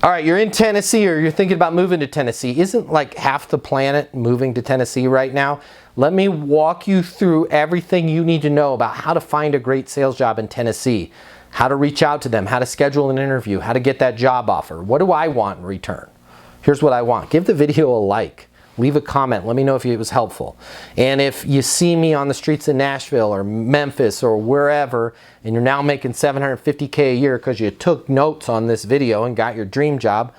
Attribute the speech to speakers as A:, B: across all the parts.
A: All right, you're in Tennessee or you're thinking about moving to Tennessee. Isn't like half the planet moving to Tennessee right now? Let me walk you through everything you need to know about how to find a great sales job in Tennessee, how to reach out to them, how to schedule an interview, how to get that job offer. What do I want in return? Here's what I want. Give the video a like. Leave a comment. Let me know if it was helpful. And if you see me on the streets of Nashville or Memphis or wherever, and you're now making $750K a year because you took notes on this video and got your dream job,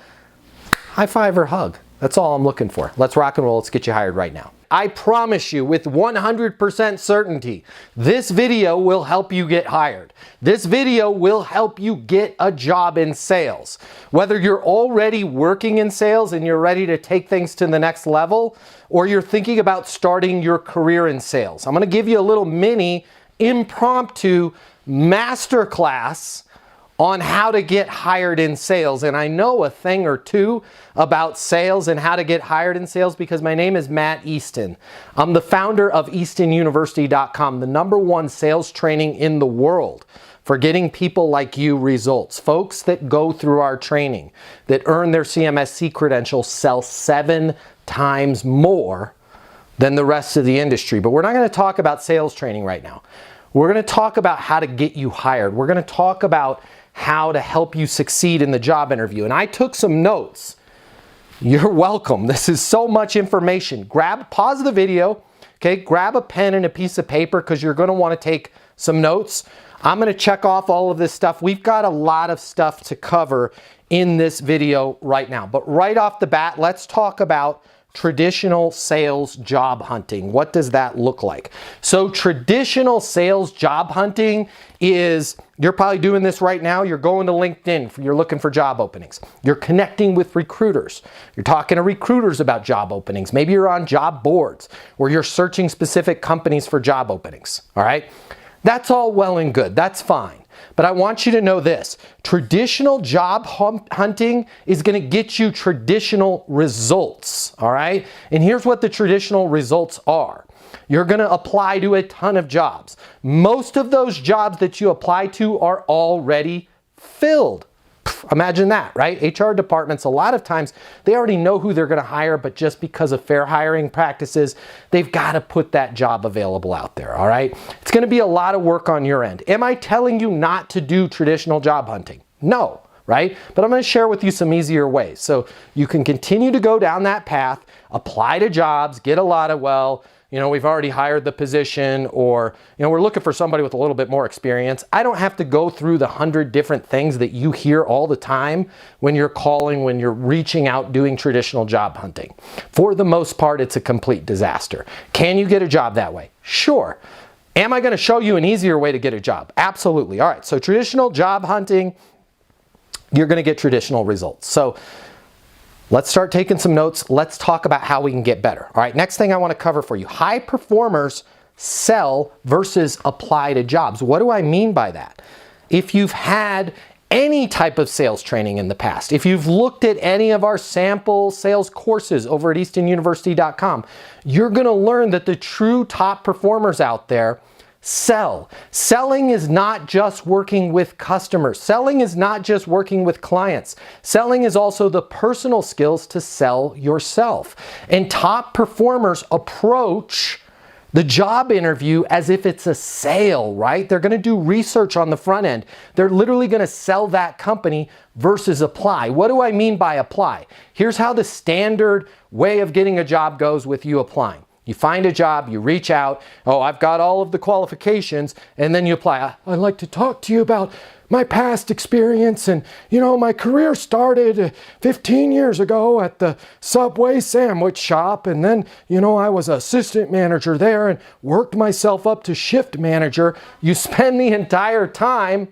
A: high five or hug. That's all I'm looking for. Let's rock and roll. Let's get you hired right now. I promise you with 100% certainty, this video will help you get hired. This video will help you get a job in sales. Whether you're already working in sales and you're ready to take things to the next level, or you're thinking about starting your career in sales. I'm going to give you a little mini impromptu masterclass on how to get hired in sales. And I know a thing or two about sales and how to get hired in sales because my name is Matt Easton. I'm the founder of EastonUniversity.com, the #1 sales training in the world for getting people like you results. Folks that go through our training, that earn their CMSC credential, sell 7 times more than the rest of the industry. But we're not going to talk about sales training right now. We're going to talk about how to get you hired. We're going to talk about how to help you succeed in the job interview. And I took some notes. You're welcome. This is so much information. Pause the video, okay? Grab a pen and a piece of paper because you're going to want to take some notes. I'm going to check off all of this stuff. We've got a lot of stuff to cover in this video right now. But right off the bat, let's talk about traditional sales job hunting. What does that look like? So traditional sales job hunting is, you're probably doing this right now. You're going to LinkedIn, you're looking for job openings. You're connecting with recruiters. You're talking to recruiters about job openings. Maybe you're on job boards or you're searching specific companies for job openings. All right. That's all well and good. That's fine. But I want you to know this. Traditional job hunting is going to get you traditional results, all right? And here's what the traditional results are. You're going to apply to a ton of jobs. Most of those jobs that you apply to are already filled. Imagine that, right? HR departments, a lot of times, they already know who they're going to hire, but just because of fair hiring practices, they've got to put that job available out there, all right? It's going to be a lot of work on your end. Am I telling you not to do traditional job hunting? No, right? But I'm going to share with you some easier ways. So you can continue to go down that path, apply to jobs, get a lot of, we've already hired the position, or, we're looking for somebody with a little bit more experience. I don't have to go through the 100 different things that you hear all the time when you're calling, when you're reaching out, doing traditional job hunting. For the most part, it's a complete disaster. Can you get a job that way? Sure. Am I going to show you an easier way to get a job? Absolutely. All right. So traditional job hunting, you're going to get traditional results. So let's start taking some notes. Let's talk about how we can get better. All right, next thing I want to cover for you. High performers sell versus apply to jobs. What do I mean by that? If you've had any type of sales training in the past, if you've looked at any of our sample sales courses over at EastonUniversity.com, you're going to learn that the true top performers out there sell. Selling is not just working with customers. Selling is not just working with clients. Selling is also the personal skills to sell yourself. And top performers approach the job interview as if it's a sale, right? They're going to do research on the front end. They're literally going to sell that company versus apply. What do I mean by apply? Here's how the standard way of getting a job goes with you applying. You find a job, you reach out, oh, I've got all of the qualifications, and then you apply. I'd like to talk to you about my past experience, and my career started 15 years ago at the Subway sandwich shop, and then I was assistant manager there and worked myself up to shift manager. You spend the entire time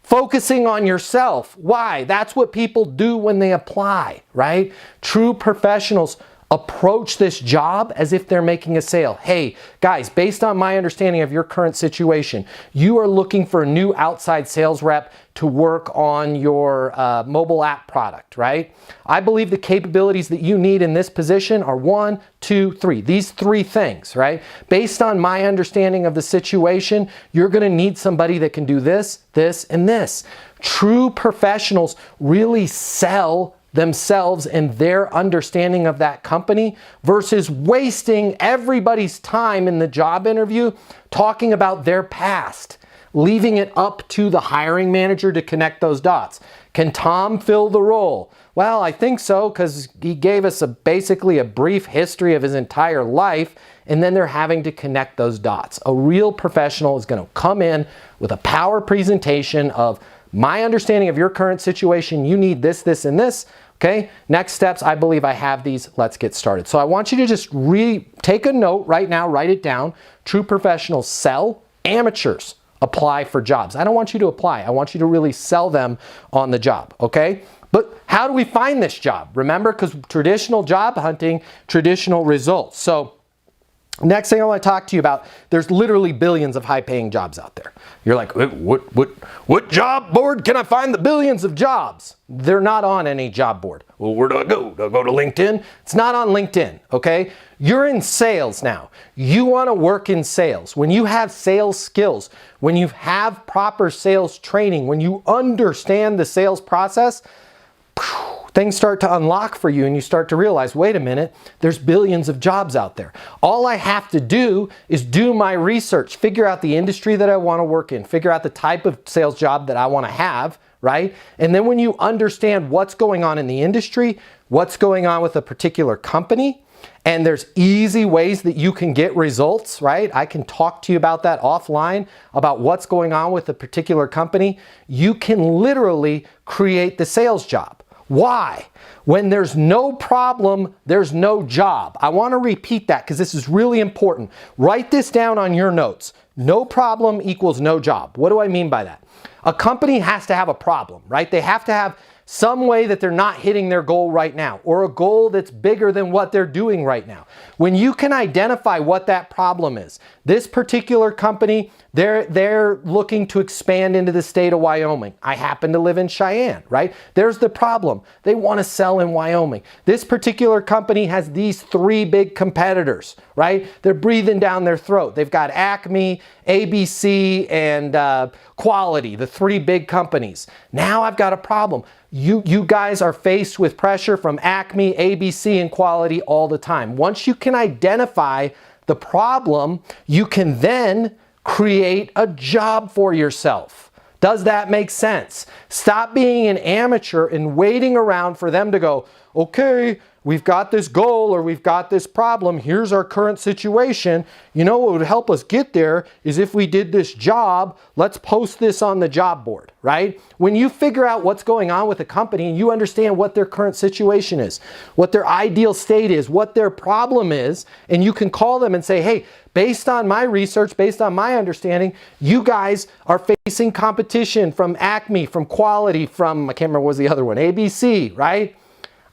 A: focusing on yourself. Why? That's what people do when they apply, right? True professionals approach this job as if they're making a sale. Hey, guys, based on my understanding of your current situation, you are looking for a new outside sales rep to work on your mobile app product, right? I believe the capabilities that you need in this position are 1, 2, 3. These 3 things, right? Based on my understanding of the situation, you're going to need somebody that can do this, this, and this. True professionals really sell themselves and their understanding of that company versus wasting everybody's time in the job interview talking about their past, leaving it up to the hiring manager to connect those dots. Can Tom fill the role? Well, I think so, because he gave us basically a brief history of his entire life, and then they're having to connect those dots. A real professional is going to come in with a power presentation of my understanding of your current situation. You need this, this, and this. Okay, next steps, I believe I have these. Let's get started. So I want you to just take a note right now, write it down. True professionals sell, amateurs apply for jobs. I don't want you to apply. I want you to really sell them on the job, okay? But how do we find this job? Remember, because traditional job hunting, traditional results. So next thing I want to talk to you about, there's literally billions of high-paying jobs out there. You're like, what job board can I find the billions of jobs? They're not on any job board. Well, where do I go? Do I go to LinkedIn? It's not on LinkedIn, okay? You're in sales now. You want to work in sales. When you have sales skills, when you have proper sales training, when you understand the sales process, things start to unlock for you and you start to realize, wait a minute, there's billions of jobs out there. All I have to do is do my research, figure out the industry that I want to work in, figure out the type of sales job that I want to have, right? And then when you understand what's going on in the industry, what's going on with a particular company, and there's easy ways that you can get results, right? I can talk to you about that offline, about what's going on with a particular company. You can literally create the sales job. Why? When there's no problem, there's no job. I want to repeat that because this is really important. Write this down on your notes. No problem equals no job. What do I mean by that? A company has to have a problem, right? They have to have some way that they're not hitting their goal right now, or a goal that's bigger than what they're doing right now. When you can identify what that problem is, this particular company, they're looking to expand into the state of Wyoming. I happen to live in Cheyenne, right? There's the problem. They want to sell in Wyoming. This particular company has these three big competitors, right? They're breathing down their throat. They've got Acme, ABC, and Quality, the three big companies. Now I've got a problem. You guys are faced with pressure from Acme, ABC, and Quality all the time. Once you can identify the problem, you can then create a job for yourself. Does that make sense? Stop being an amateur and waiting around for them to go, okay, we've got this goal or we've got this problem. Here's our current situation. You know what would help us get there is if we did this job, let's post this on the job board, right? When you figure out what's going on with a company and you understand what their current situation is, what their ideal state is, what their problem is, and you can call them and say, hey, based on my research, based on my understanding, you guys are facing competition from Acme, from Quality, from, I can't remember what was the other one, ABC, right?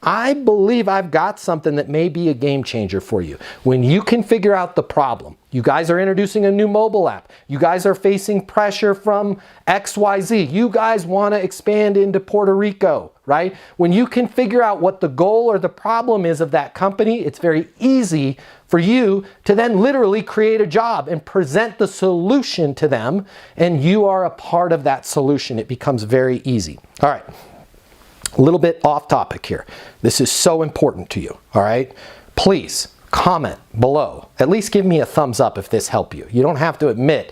A: I believe I've got something that may be a game changer for you. When you can figure out the problem, you guys are introducing a new mobile app. You guys are facing pressure from XYZ. You guys want to expand into Puerto Rico, right? When you can figure out what the goal or the problem is of that company, it's very easy for you to then literally create a job and present the solution to them, and you are a part of that solution. It becomes very easy. All right. A little bit off topic here. This is so important to you, all right? Please comment below. At least give me a thumbs up if this helped you. You don't have to admit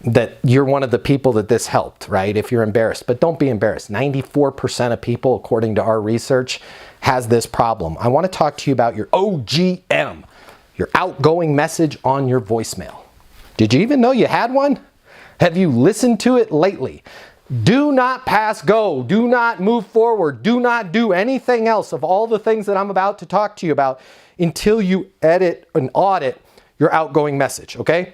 A: that you're one of the people that this helped, right? If you're embarrassed, but don't be embarrassed. 94% of people, according to our research, has this problem. I want to talk to you about your OGM, your outgoing message on your voicemail. Did you even know you had one? Have you listened to it lately? Do not pass go. Do not move forward. Do not do anything else of all the things that I'm about to talk to you about until you edit and audit your outgoing message, okay?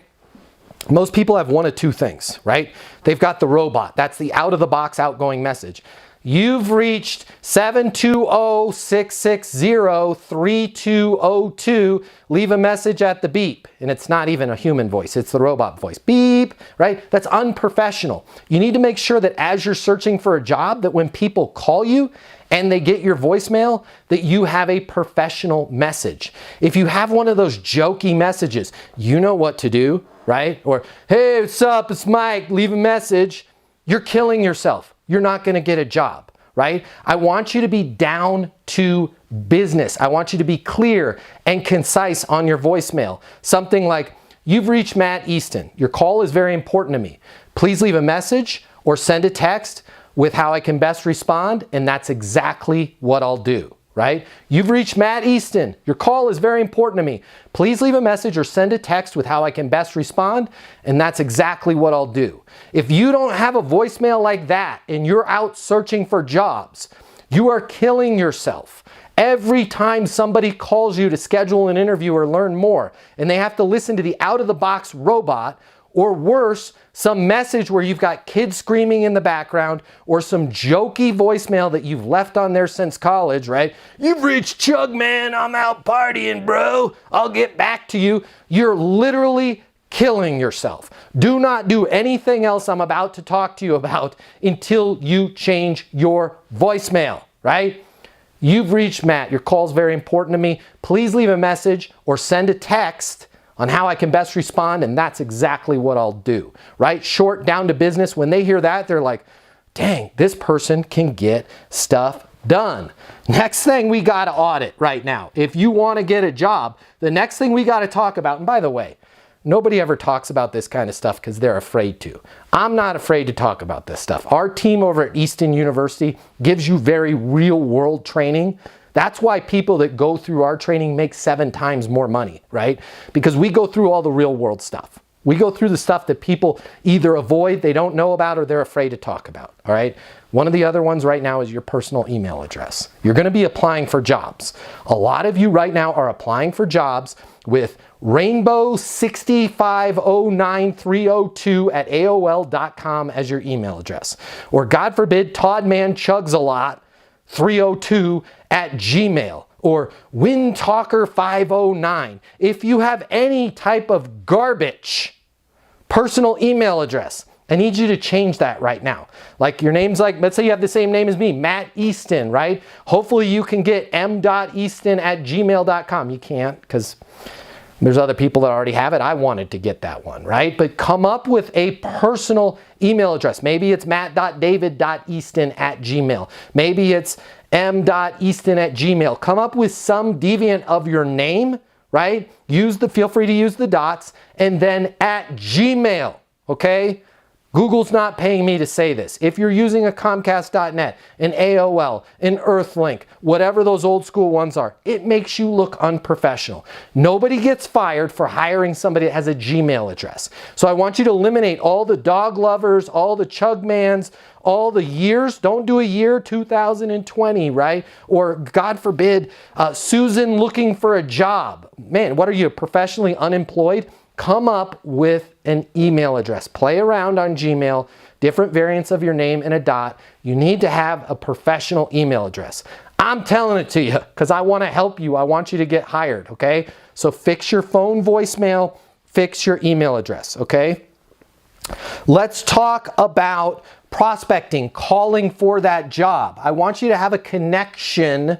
A: Most people have one of two things, right? They've got the robot. That's the out-of-the-box outgoing message. You've reached 720-660-3202. Leave a message at the beep. And it's not even a human voice. It's the robot voice. Beep, right? That's unprofessional. You need to make sure that as you're searching for a job, that when people call you and they get your voicemail, that you have a professional message. If you have one of those jokey messages, you know what to do, right? Or, hey, what's up? It's Mike. Leave a message. You're killing yourself. you're not going to get a job, right? I want you to be down to business. I want you to be clear and concise on your voicemail. Something like, "You've reached Matt Easton. Your call is very important to me. Please leave a message or send a text with how I can best respond," and that's exactly what I'll do, right? "You've reached Matt Easton. Your call is very important to me. Please leave a message or send a text with how I can best respond," and that's exactly what I'll do. If you don't have a voicemail like that and you're out searching for jobs, you are killing yourself. Every time somebody calls you to schedule an interview or learn more, and they have to listen to the out-of-the-box robot, or worse, some message where you've got kids screaming in the background, or some jokey voicemail that you've left on there since college, right? "You've reached Chug, man. I'm out partying, bro. I'll get back to you." You're literally killing yourself. Do not do anything else I'm about to talk to you about until you change your voicemail, right? "You've reached Matt. Your call is very important to me. Please leave a message or send a text on how I can best respond," and that's exactly what I'll do, right? Short, down to business. When they hear that, they're like, dang, this person can get stuff done. Next thing we got to audit right now. If you want to get a job, the next thing we got to talk about, and by the way, nobody ever talks about this kind of stuff because they're afraid to. I'm not afraid to talk about this stuff. Our team over at Easton University gives you very real world training. That's why people that go through our training make 7 times more money, right? Because we go through all the real world stuff. We go through the stuff that people either avoid, they don't know about, or they're afraid to talk about, all right? One of the other ones right now is your personal email address. You're going to be applying for jobs. A lot of you right now are applying for jobs with rainbow6509302@aol.com as your email address. Or God forbid, toddmanchugsalot302@gmail. Or windtalker509. If you have any type of garbage personal email address, I need you to change that right now. Like your name's like, let's say you have the same name as me, Matt Easton, right? Hopefully you can get m.easton@gmail.com. You can't because there's other people that already have it. I wanted to get that one, right? But come up with a personal email address. Maybe it's matt.david.easton@gmail. Maybe it's m.easton@gmail. Come up with some deviant of your name, right? Feel free to use the dots, and then at Gmail, okay? Google's not paying me to say this. If you're using a Comcast.net, an AOL, an Earthlink, whatever those old school ones are, it makes you look unprofessional. Nobody gets fired for hiring somebody that has a Gmail address. So I want you to eliminate all the dog lovers, all the Chugmans, all the years. Don't do a year 2020, right? Or God forbid, Susan looking for a job. Man, what are you, professionally unemployed? Come up with an email address. Play around on Gmail, different variants of your name and a dot. You need to have a professional email address. I'm telling it to you because I want to help you. I want you to get hired, okay? So fix your phone voicemail, fix your email address, okay? Let's talk about prospecting, calling for that job. I want you to have a connection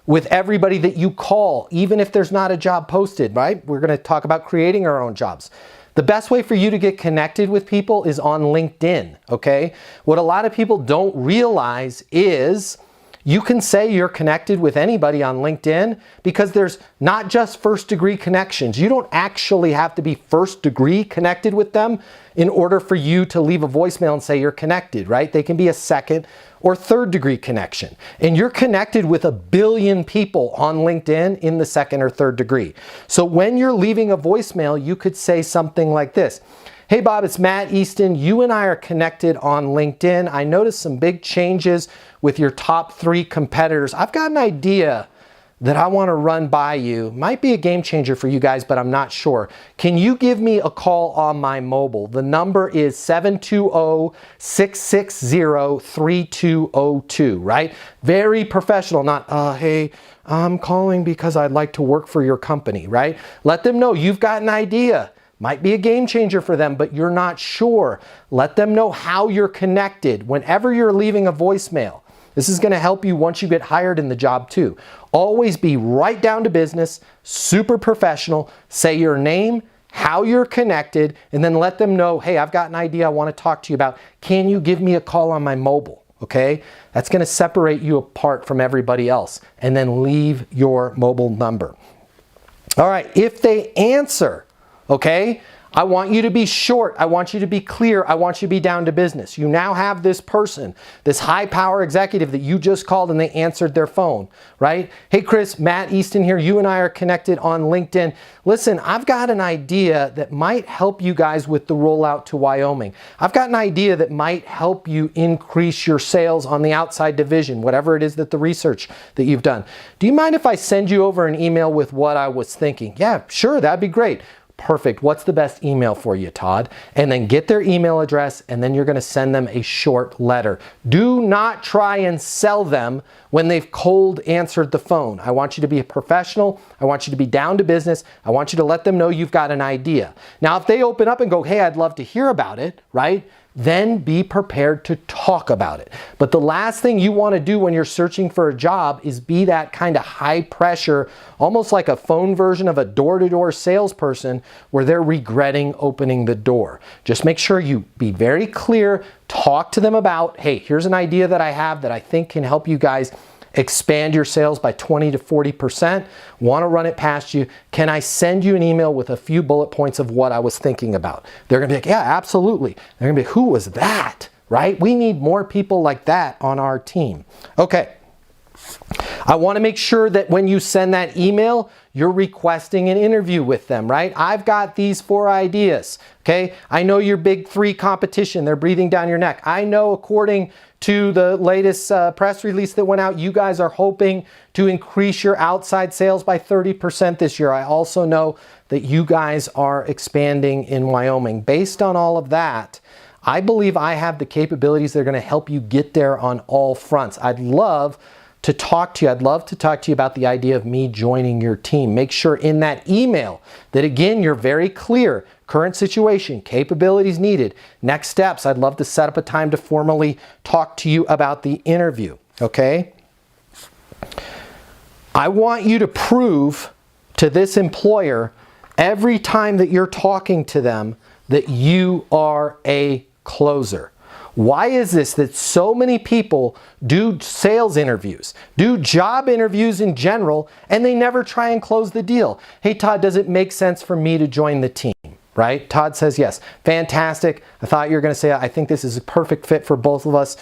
A: with everybody that you call, even if there's not a job posted, right? We're going to talk about creating our own jobs. The best way for you to get connected with people is on LinkedIn, okay? What a lot of people don't realize is you can say you're connected with anybody on LinkedIn because there's not just first degree connections. You don't actually have to be first degree connected with them in order for you to leave a voicemail and say you're connected, right? They can be a second or third degree connection. And you're connected with 1 billion people on LinkedIn in the second or third degree. So when you're leaving a voicemail, you could say something like this. Hey Bob, it's Matt Easton. You and I are connected on LinkedIn. I noticed some big changes with your top 3 competitors. I've got an idea that I want to run by you. Might be a game changer for you guys, but I'm not sure. Can you give me a call on my mobile? The number is 720-660-3202, right? Very professional, not, hey, I'm calling because I'd like to work for your company, right? Let them know you've got an idea. Might be a game changer for them, but you're not sure. Let them know how you're connected whenever you're leaving a voicemail. This is going to help you once you get hired in the job too. Always be right down to business, super professional. Say your name, how you're connected, and then let them know, hey, I've got an idea I want to talk to you about. Can you give me a call on my mobile? okay? That's going to separate you apart from everybody else. And then leave your mobile number. All right, if they answer, okay, I want you to be short. I want you to be clear. I want you to be down to business. You now have this person, this high power executive that you just called and they answered their phone, right? Hey, Chris, Matt Easton here. You and I are connected on LinkedIn. Listen, I've got an idea that might help you guys with the rollout to Wyoming. I've got an idea that might help you increase your sales on the outside division, whatever it is that the research that you've done. Do you mind if I send you over an email with what I was thinking? Yeah, sure, that'd be great. Perfect. What's the best email for you, Todd? And then get their email address, and then you're going to send them a short letter. Do not try and sell them when they've cold answered the phone. I want you to be a professional. I want you to be down to business. I want you to let them know you've got an idea. Now, if they open up and go, hey, I'd love to hear about it, right? Then be prepared to talk about it. But the last thing you want to do when you're searching for a job is be that kind of high pressure, almost like a phone version of a door-to-door salesperson where they're regretting opening the door. Just make sure you be very clear, talk to them about, hey, here's an idea that I have that I think can help you guys expand your sales by 20 to 40%. Want to run it past you. Can I send you an email with a few bullet points of what I was thinking about? They're going to be like, yeah, absolutely. They're going to be, who was that? Right? We need more people like that on our team. Okay. I want to make sure that when you send that email, you're requesting an interview with them, right? I've got these 4 ideas, okay? I know your big 3 competition. They're breathing down your neck. I know according to the latest press release that went out, you guys are hoping to increase your outside sales by 30% this year. I also know that you guys are expanding in Wyoming. Based on all of that, I believe I have the capabilities that are going to help you get there on all fronts. I'd love to talk to you. I'd love to talk to you about the idea of me joining your team. Make sure in that email that, again, you're very clear. Current situation, capabilities needed, next steps. I'd love to set up a time to formally talk to you about the interview, okay? I want you to prove to this employer every time that you're talking to them that you are a closer. Why is this that so many people do sales interviews, do job interviews in general, and they never try and close the deal? Hey, Todd, does it make sense for me to join the team? Right? Todd says yes. Fantastic. I thought you were going to say, I think this is a perfect fit for both of us.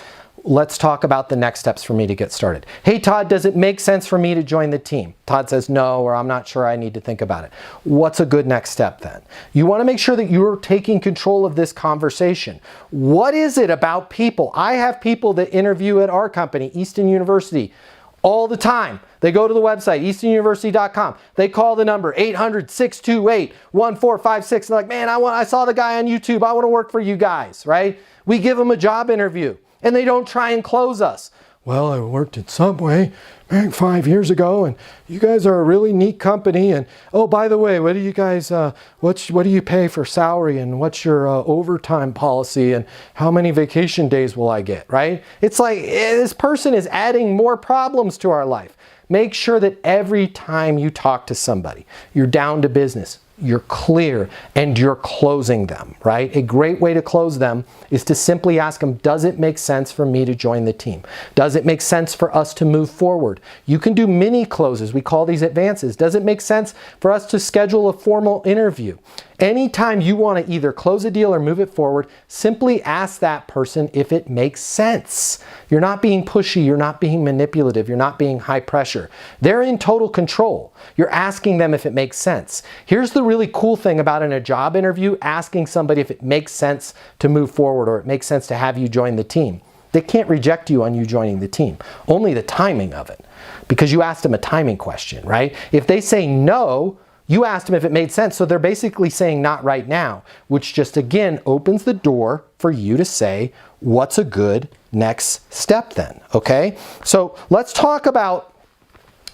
A: Let's talk about the next steps for me to get started. Hey, Todd, does it make sense for me to join the team? Todd says no, or I'm not sure, I need to think about it. What's a good next step then? You want to make sure that you're taking control of this conversation. What is it about people? I have people that interview at our company, Easton University, all the time. They go to the website, eastonuniversity.com. They call the number 800-628-1456. They're like, man, I saw the guy on YouTube. I want to work for you guys, right? We give them a job interview and they don't try and close us. Well, I worked at Subway back 5 years ago, and you guys are a really neat company. And oh, by the way, what do you guys, what do you pay for salary, and what's your overtime policy, and how many vacation days will I get? Right? It's like this person is adding more problems to our life. Make sure that every time you talk to somebody, you're down to business, you're clear, and you're closing them, right? A great way to close them is to simply ask them, does it make sense for me to join the team? Does it make sense for us to move forward? You can do mini closes. We call these advances. Does it make sense for us to schedule a formal interview? Anytime you want to either close a deal or move it forward, simply ask that person if it makes sense. You're not being pushy, you're not being manipulative, you're not being high pressure. They're in total control. You're asking them if it makes sense. Here's the really cool thing about in a job interview, asking somebody if it makes sense to move forward or it makes sense to have you join the team. They can't reject you on you joining the team, only the timing of it, because you asked them a timing question, right? If they say no, you asked them if it made sense, so they're basically saying not right now, which just again opens the door for you to say, what's a good next step then, okay? So let's talk about,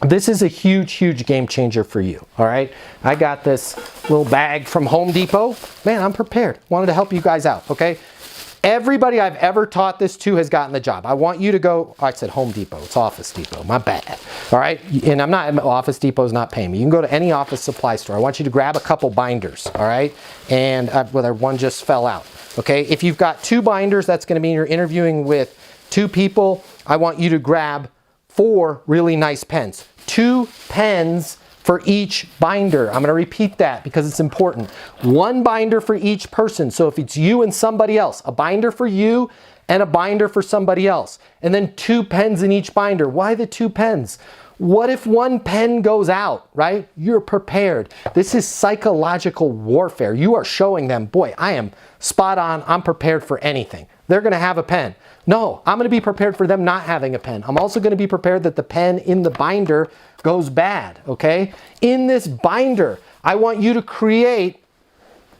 A: this is a huge, huge game changer for you, all right? I got this little bag from Home Depot. Man, I'm prepared. Wanted to help you guys out, okay? Everybody I've ever taught this to has gotten the job. I want you to go, I said Home Depot, it's Office Depot, my bad. All right, and Office Depot's not paying me. You can go to any office supply store. I want you to grab a couple binders, all right? And whether one just fell out, okay? If you've got 2 binders, that's gonna mean you're interviewing with 2 people, I want you to grab 4 really nice pens. 2 pens for each binder. I'm going to repeat that because it's important. 1 binder for each person. So if it's you and somebody else, a binder for you and a binder for somebody else. And then 2 pens in each binder. Why the 2 pens? What if 1 pen goes out, right? You're prepared. This is psychological warfare. You are showing them, boy, I am spot on. I'm prepared for anything. They're going to have a pen. No, I'm going to be prepared for them not having a pen. I'm also going to be prepared that the pen in the binder goes bad, okay? In this binder, I want you to create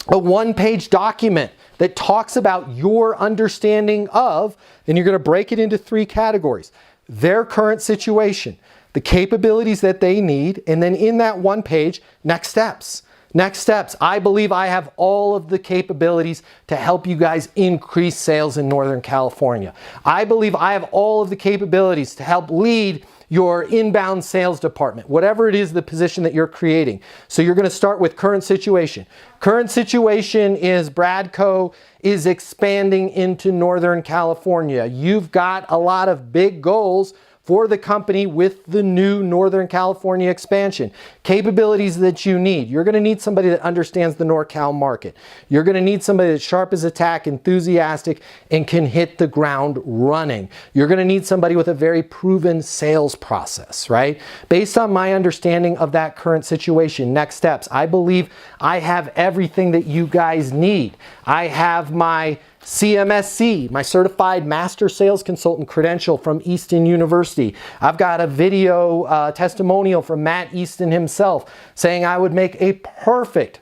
A: a 1-page document that talks about your understanding of, and you're going to break it into 3 categories. Their current situation, the capabilities that they need, and then in that 1 page, next steps. Next steps. I believe I have all of the capabilities to help you guys increase sales in Northern California. I believe I have all of the capabilities to help lead your inbound sales department, whatever it is the position that you're creating. So you're going to start with current situation. Current situation is Bradco is expanding into Northern California. You've got a lot of big goals for the company with the new Northern California expansion. Capabilities that you need. You're going to need somebody that understands the NorCal market. You're going to need somebody that's sharp as a tack, enthusiastic, and can hit the ground running. You're going to need somebody with a very proven sales process, right? Based on my understanding of that current situation, next steps, I believe I have everything that you guys need. I have my CMSC, my Certified Master Sales Consultant credential from Easton University. I've got a video testimonial from Matt Easton himself saying I would make a perfect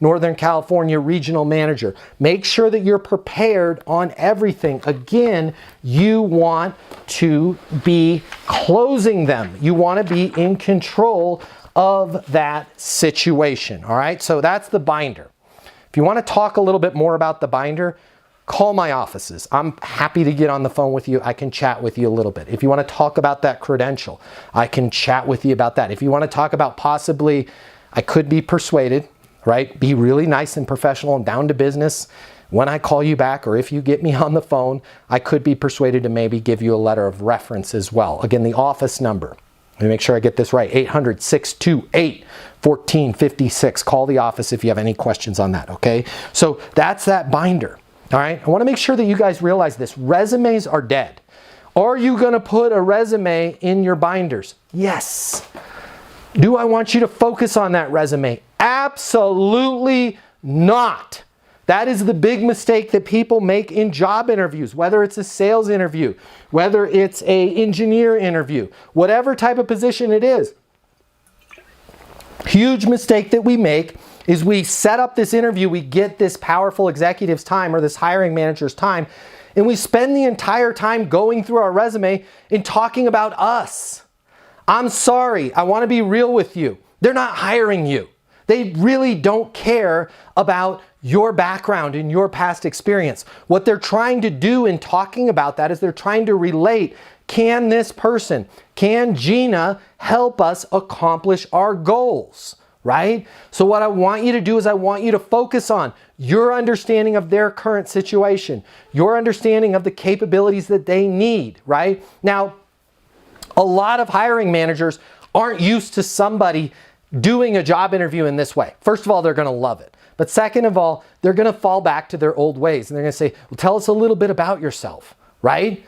A: Northern California regional manager. Make sure that you're prepared on everything. Again, you want to be closing them. You want to be in control of that situation. All right, so that's the binder. If you want to talk a little bit more about the binder, call my offices. I'm happy to get on the phone with you. I can chat with you a little bit. If you want to talk about that credential, I can chat with you about that. If you want to talk about possibly, I could be persuaded, right? Be really nice and professional and down to business. When I call you back or if you get me on the phone, I could be persuaded to maybe give you a letter of reference as well. Again, the office number. Let me make sure I get this right. 800-628-1456. Call the office if you have any questions on that, okay? So that's that binder, all right? I want to make sure that you guys realize this. Resumes are dead. Are you going to put a resume in your binders? Yes. Do I want you to focus on that resume? Absolutely not. That is the big mistake that people make in job interviews, whether it's a sales interview, whether it's an engineer interview, whatever type of position it is. Huge mistake that we make is we set up this interview, we get this powerful executive's time or this hiring manager's time, and we spend the entire time going through our resume and talking about us. I'm sorry, I want to be real with you. They're not hiring you. They really don't care about your background and your past experience. What they're trying to do in talking about that is they're trying to relate, can this person, can Gina help us accomplish our goals, right? So what I want you to do is I want you to focus on your understanding of their current situation, your understanding of the capabilities that they need, right? Now, a lot of hiring managers aren't used to somebody doing a job interview in this way. First of all, they're going to love it. But second of all, they're going to fall back to their old ways. And they're going to say, well, tell us a little bit about yourself, right?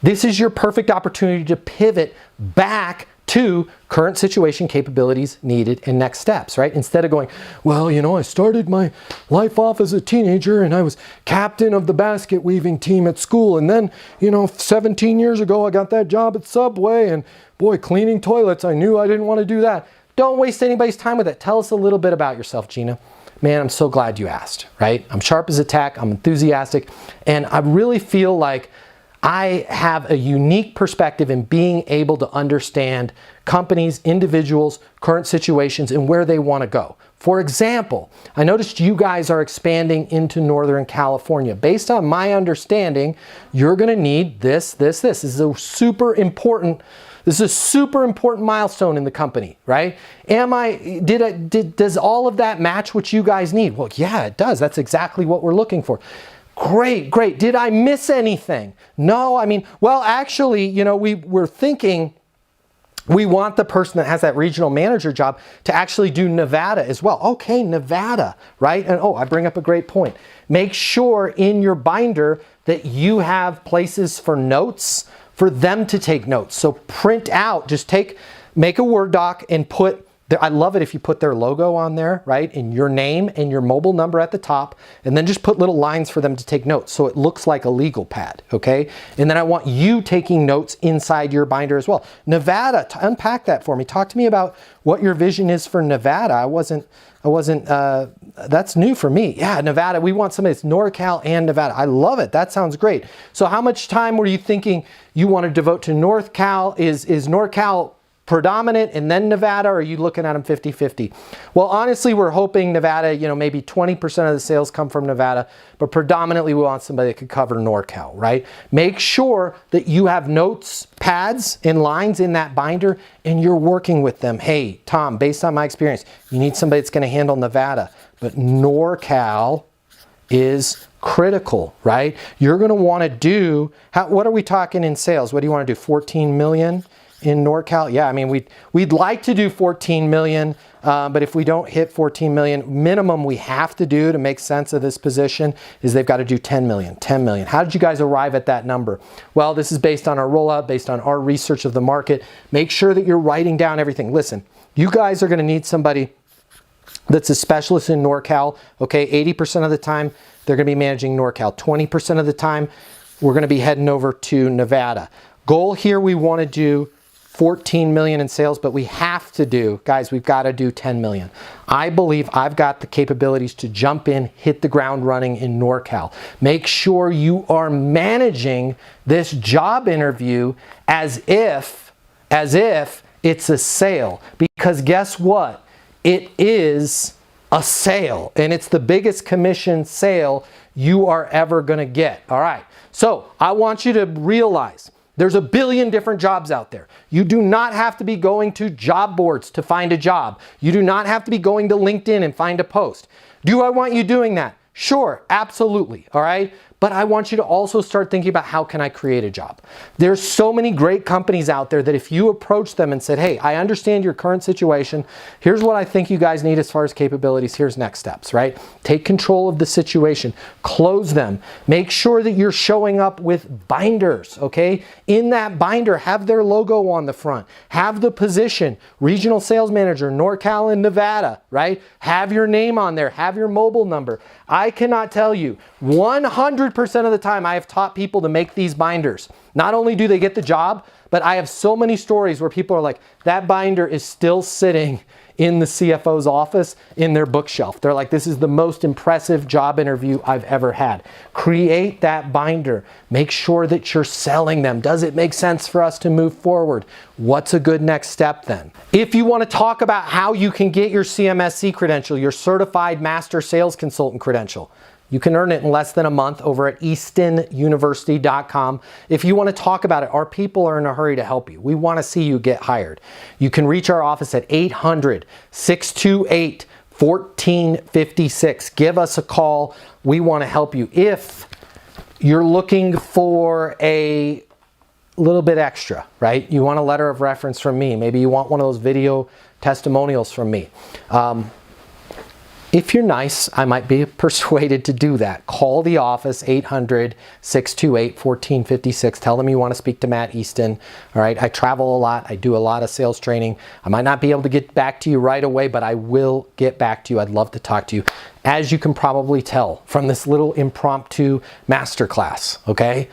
A: This is your perfect opportunity to pivot back to current situation, capabilities needed, and next steps, right? Instead of going, well, you know, I started my life off as a teenager and I was captain of the basket weaving team at school. And then, you know, 17 years ago, I got that job at Subway and boy, cleaning toilets, I knew I didn't want to do that. Don't waste anybody's time with it. Tell us a little bit about yourself, Gina. Man, I'm so glad you asked, right? I'm sharp as a tack, I'm enthusiastic, and I really feel like I have a unique perspective in being able to understand companies, individuals, current situations, and where they want to go. For example, I noticed you guys are expanding into Northern California. Based on my understanding, you're going to need this. This is a super important milestone in the company, right? Does all of that match what you guys need? Well, yeah, it does. That's exactly what we're looking for. Great, great. Did I miss anything? No, I mean, well, actually, you know, we're thinking we want the person that has that regional manager job to actually do Nevada as well. Okay, Nevada, right? And oh, I bring up a great point. Make sure in your binder that you have places for notes for them to take notes. So print out, make a Word doc and put, I love it if you put their logo on there, right? And your name and your mobile number at the top, and then just put little lines for them to take notes so it looks like a legal pad, okay? And then I want you taking notes inside your binder as well. Nevada, unpack that for me. Talk to me about what your vision is for Nevada. That's new for me. Yeah, Nevada, we want somebody that's NorCal and Nevada. I love it. That sounds great. So how much time were you thinking you want to devote to NorCal? Is NorCal predominant and then Nevada, or are you looking at them 50-50? Well, honestly, we're hoping Nevada, you know, maybe 20% of the sales come from Nevada, but predominantly we want somebody that could cover NorCal, right? Make sure that you have notes, pads, and lines in that binder, and you're working with them. Hey, Tom, based on my experience, you need somebody that's going to handle Nevada, but NorCal is critical, right? You're going to want to do, what are we talking in sales? What do you want to do, 14 million? In NorCal? Yeah, I mean, we'd like to do 14 million, but if we don't hit 14 million, minimum we have to do to make sense of this position is they've got to do 10 million, 10 million. How did you guys arrive at that number? Well, this is based on our rollout, based on our research of the market. Make sure that you're writing down everything. Listen, you guys are going to need somebody that's a specialist in NorCal, okay? 80% of the time, they're going to be managing NorCal. 20% of the time, we're going to be heading over to Nevada. Goal here, we want to do 14 million in sales, but we have to do, guys, we've got to do 10 million. I believe I've got the capabilities to jump in, hit the ground running in NorCal. Make sure you are managing this job interview as if it's a sale, because guess what? It is a sale, and it's the biggest commission sale you are ever going to get. All right. So I want you to realize there's a billion different jobs out there. You do not have to be going to job boards to find a job. You do not have to be going to LinkedIn and find a post. Do I want you doing that? Sure, absolutely, all right? But I want you to also start thinking about, how can I create a job? There's so many great companies out there that if you approach them and said, hey, I understand your current situation. Here's what I think you guys need as far as capabilities. Here's next steps, right? Take control of the situation. Close them. Make sure that you're showing up with binders, okay? In that binder, have their logo on the front. Have the position, regional sales manager, NorCal and Nevada, right? Have your name on there. Have your mobile number. I cannot tell you, 100% of the time I have taught people to make these binders. Not only do they get the job, but I have so many stories where people are like, that binder is still sitting in the CFO's office in their bookshelf. They're like, this is the most impressive job interview I've ever had. Create that binder. Make sure that you're selling them. Does it make sense for us to move forward? What's a good next step then? If you want to talk about how you can get your CMSC credential, your Certified Master Sales Consultant credential, you can earn it in less than a month over at eastonuniversity.com. If you want to talk about it, our people are in a hurry to help you. We want to see you get hired. You can reach our office at 800-628-1456. Give us a call. We want to help you. If you're looking for a little bit extra, right? You want a letter of reference from me. Maybe you want one of those video testimonials from me. If you're nice, I might be persuaded to do that. Call the office, 800-628-1456. Tell them you want to speak to Matt Easton. All right, I travel a lot. I do a lot of sales training. I might not be able to get back to you right away, but I will get back to you. I'd love to talk to you. As you can probably tell from this little impromptu masterclass, okay?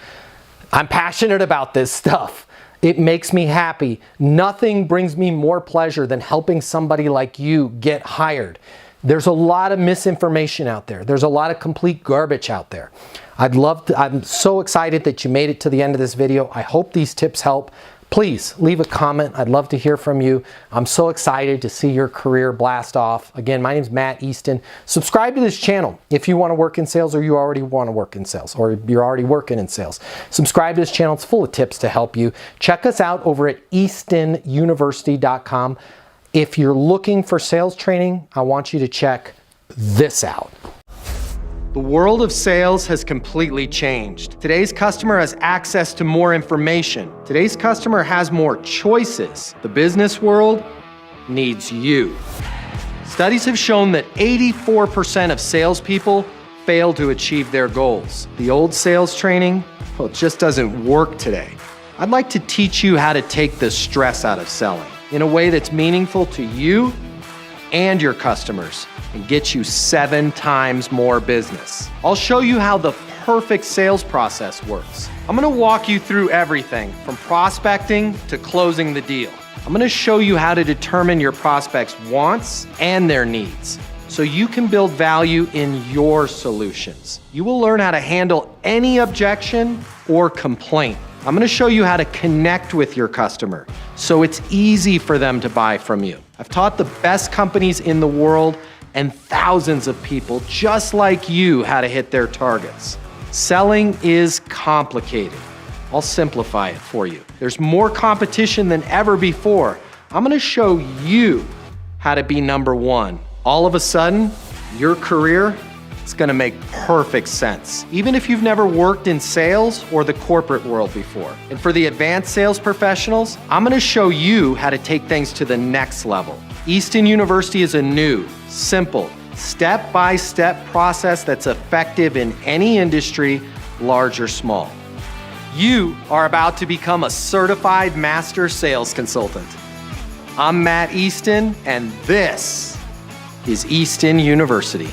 A: I'm passionate about this stuff. It makes me happy. Nothing brings me more pleasure than helping somebody like you get hired. There's a lot of misinformation out there. There's a lot of complete garbage out there. I'm so excited that you made it to the end of this video. I hope these tips help. Please leave a comment. I'd love to hear from you. I'm so excited to see your career blast off. Again, my name is Matt Easton. Subscribe to this channel if you want to work in sales, or you already want to work in sales, or you're already working in sales. Subscribe to this channel. It's full of tips to help you. Check us out over at eastonuniversity.com. If you're looking for sales training, I want you to check this out. The world of sales has completely changed. Today's customer has access to more information. Today's customer has more choices. The business world needs you. Studies have shown that 84% of salespeople fail to achieve their goals. The old sales training, well, it just doesn't work today. I'd like to teach you how to take the stress out of selling in a way that's meaningful to you and your customers and get you 7 times more business. I'll show you how the perfect sales process works. I'm gonna walk you through everything from prospecting to closing the deal. I'm gonna show you how to determine your prospects' wants and their needs so you can build value in your solutions. You will learn how to handle any objection or complaint. I'm gonna show you how to connect with your customer so it's easy for them to buy from you. I've taught the best companies in the world and thousands of people just like you how to hit their targets. Selling is complicated. I'll simplify it for you. There's more competition than ever before. I'm gonna show you how to be number one. All of a sudden, your career is gonna make perfect sense, even if you've never worked in sales or the corporate world before. And for the advanced sales professionals, I'm gonna show you how to take things to the next level. Easton University is a new, simple, step-by-step process that's effective in any industry, large or small. You are about to become a certified master sales consultant. I'm Matt Easton, and this is Easton University.